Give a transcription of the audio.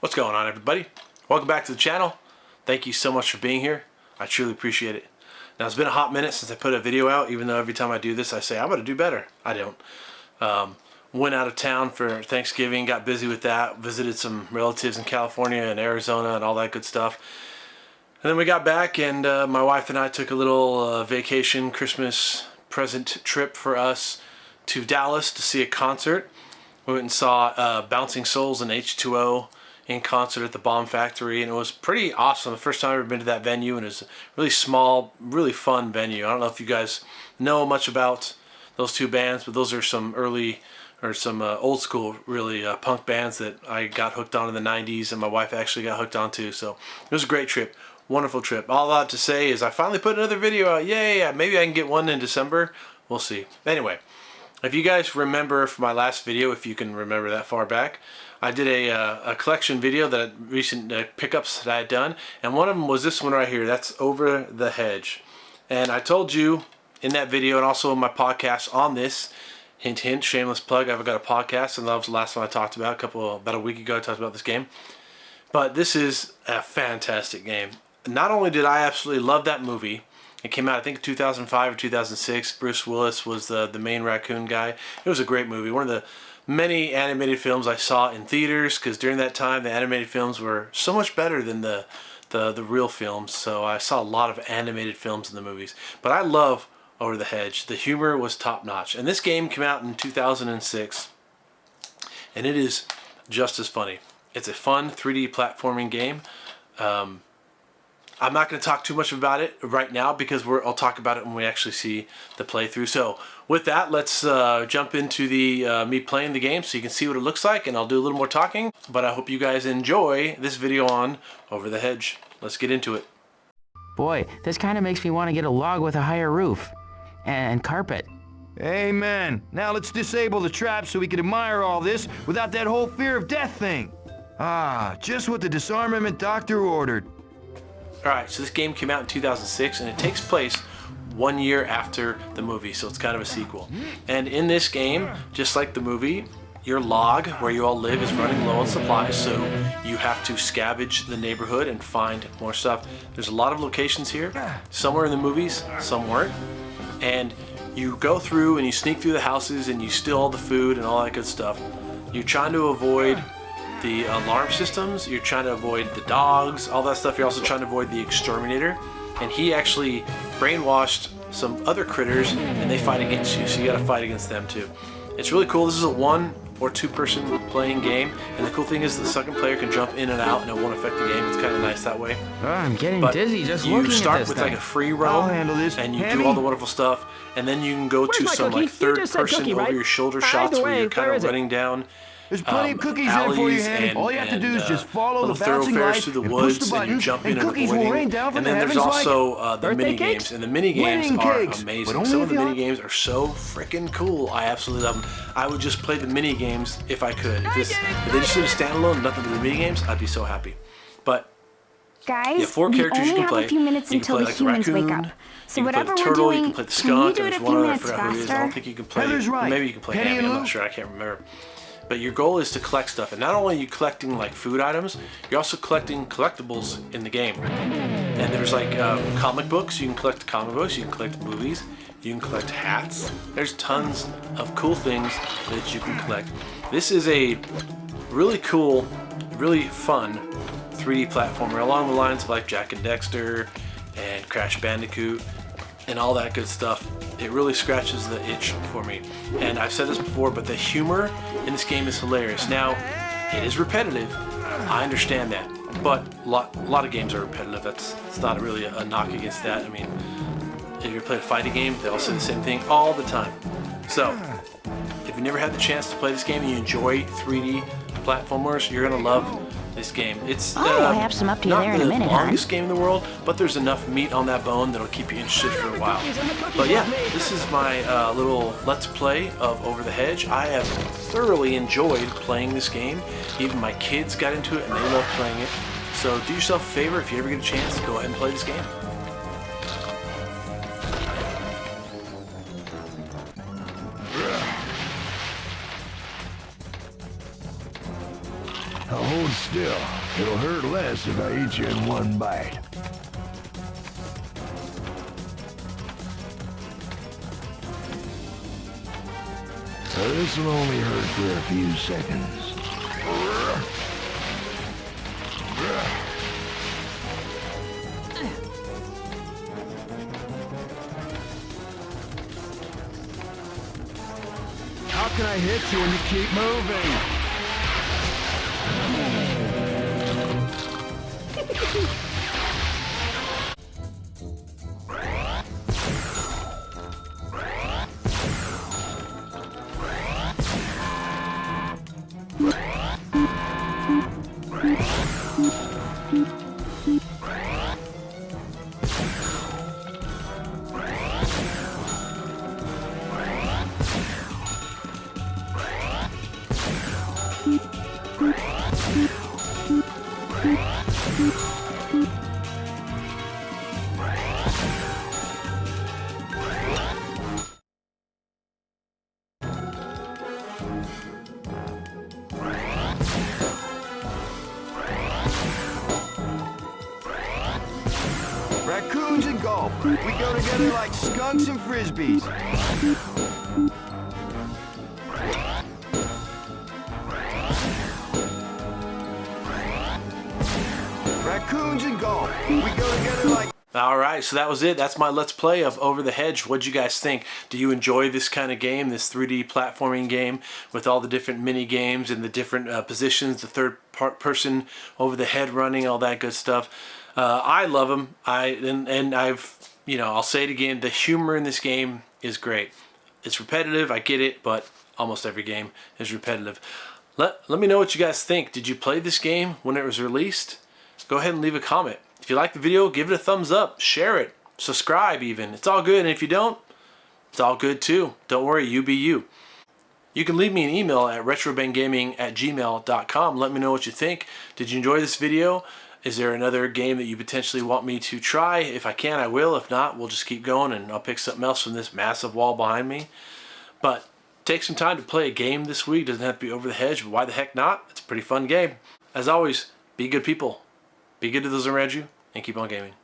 What's going on, everybody? Welcome back to the channel. Thank you so much for being here. I truly appreciate it. Now, it's been a hot minute since I put a video out, even though every time I do this I say I'm going to do better. I don't. Went out of town for Thanksgiving, got busy with that, visited some relatives in California and Arizona and all that good stuff. And then we got back, and my wife and I took a little vacation Christmas present trip for us to Dallas to see a concert. We went and saw Bouncing Souls and H2O in concert at the Bomb Factory, and it was pretty awesome. The first time I've ever been to that venue, and it was a really small, really fun venue. I don't know if you guys know much about those two bands, but those are some early, or some old school, really punk bands that I got hooked on in the 90s, and my wife actually got hooked on too. So it was a great trip, wonderful trip. All I have to say is I finally put another video out. Yay! Maybe I can get one in December. We'll see. Anyway, if you guys remember from my last video, if you can remember that far back, I did a collection video, that recent pickups that I had done, and one of them was this one right here. That's Over the Hedge. And I told you in that video, and also in my podcast on this, hint hint, shameless plug, I've got a podcast, and that was the last one I talked about, about a week ago I talked about this game. But this is a fantastic game. Not only did I absolutely love that movie, it came out I think 2005 or 2006, Bruce Willis was the main raccoon guy. It was a great movie, one of the many animated films I saw in theaters, because during that time the animated films were so much better than the real films, so I saw a lot of animated films in the movies. But I love Over the Hedge. The humor was top notch, and this game came out in 2006, and it is just as funny. It's a fun 3D platforming game. I'm not going to talk too much about it right now, because I'll talk about it when we actually see the playthrough. So with that, let's jump into the me playing the game so you can see what it looks like, and I'll do a little more talking. But I hope you guys enjoy this video on Over the Hedge. Let's get into it. Boy, this kind of makes me want to get a log with a higher roof and carpet. Amen. Now let's disable the trap so we can admire all this without that whole fear of death thing. Ah, just what the disarmament doctor ordered. Alright, so this game came out in 2006, and it takes place 1 year after the movie, so it's kind of a sequel. And in this game, just like the movie, your log, where you all live, is running low on supplies, so you have to scavenge the neighborhood and find more stuff. There's a lot of locations here. Some were in the movies, some weren't. And you go through and you sneak through the houses and you steal all the food and all that good stuff. You're trying to avoid the alarm systems, you're trying to avoid the dogs, all that stuff. You're also trying to avoid the exterminator, and he actually brainwashed some other critters, and they fight against you, so you gotta fight against them too. It's really cool. This is a 1 or 2 person playing game, and the cool thing is the second player can jump in and out and it won't affect the game. It's kind of nice that way. I'm getting dizzy just looking at this. You start with like a free roam, I'll handle this. and you do all the wonderful stuff, and then you can go to some like third person over your shoulder shots where you're kind of running down There's plenty of cookies there for you, Handy. All you have to do is just follow the bouncing lights through the and woods, push the and you buttons, jump in and and cookies will rain down from and the then there's heavens also the mini games, and the mini games are amazing. Some of the mini games are so freaking cool. I absolutely love them. I would just play the mini games if I could. If they just did a standalone, nothing but the mini games, I'd be so happy. But guys, you have 4 characters you can play. A few minutes you can until play the like the humans raccoon, wake up. So you can play whatever the we're turtle, doing, you can play the can you skunk, do and it a there's few one other, I minutes forgot who it is. I don't think you can play, Heather's right. maybe you can play Penny Hammy, and I'm Lou. not sure, I can't remember. But your goal is to collect stuff, and not only are you collecting like food items, you're also collecting collectibles in the game. And there's like comic books, you can collect comic books, you can collect movies, you can collect hats. There's tons of cool things that you can collect. This is a really cool, really fun 3D platformer along the lines of like Jak and Dexter and Crash Bandicoot and all that good stuff. It really scratches the itch for me. And I've said this before, but the humor in this game is hilarious. Now, it is repetitive. I understand that. But a lot of games are repetitive. It's not really a knock against that. I mean, if you're playing a fighting game, they all say the same thing all the time. So, if If you never had the chance to play this game and you enjoy 3D platformers, you're gonna love this game. It's I'll have some up to you there in a minute, not the hon. longest game in the world, but there's enough meat on that bone that'll keep you interested for a while. But yeah, this is my little Let's Play of Over the Hedge. I have thoroughly enjoyed playing this game. Even my kids got into it and they love playing it. So do yourself a favor, if you ever get a chance, go ahead and play this game. Now hold still. It'll hurt less if I eat you in one bite. So this will only hurt for a few seconds. How can I hit you when you keep moving? Raccoons and golf. We go together like skunks and frisbees. Raccoons and golf. We go together like... Alright, so that was it. That's my Let's Play of Over the Hedge. What'd you guys think? Do you enjoy this kind of game, this 3D platforming game with all the different mini games and the different positions, the third person over the head running, all that good stuff? I love them. I'll say it again, the humor in this game is great. It's repetitive, I get it, but almost every game is repetitive. Let me know what you guys think. Did you play this game when it was released? Go ahead and leave a comment. If you like the video, give it a thumbs up, share it, subscribe even. It's all good, and if you don't, it's all good too. Don't worry, you be you. You can leave me an email at retrobangaming@gmail.com. Let me know what you think. Did you enjoy this video? Is there another game that you potentially want me to try? If I can, I will. If not, we'll just keep going and I'll pick something else from this massive wall behind me. But take some time to play a game this week. Doesn't have to be Over the Hedge, but why the heck not? It's a pretty fun game. As always, be good people. Be good to those around you, and keep on gaming.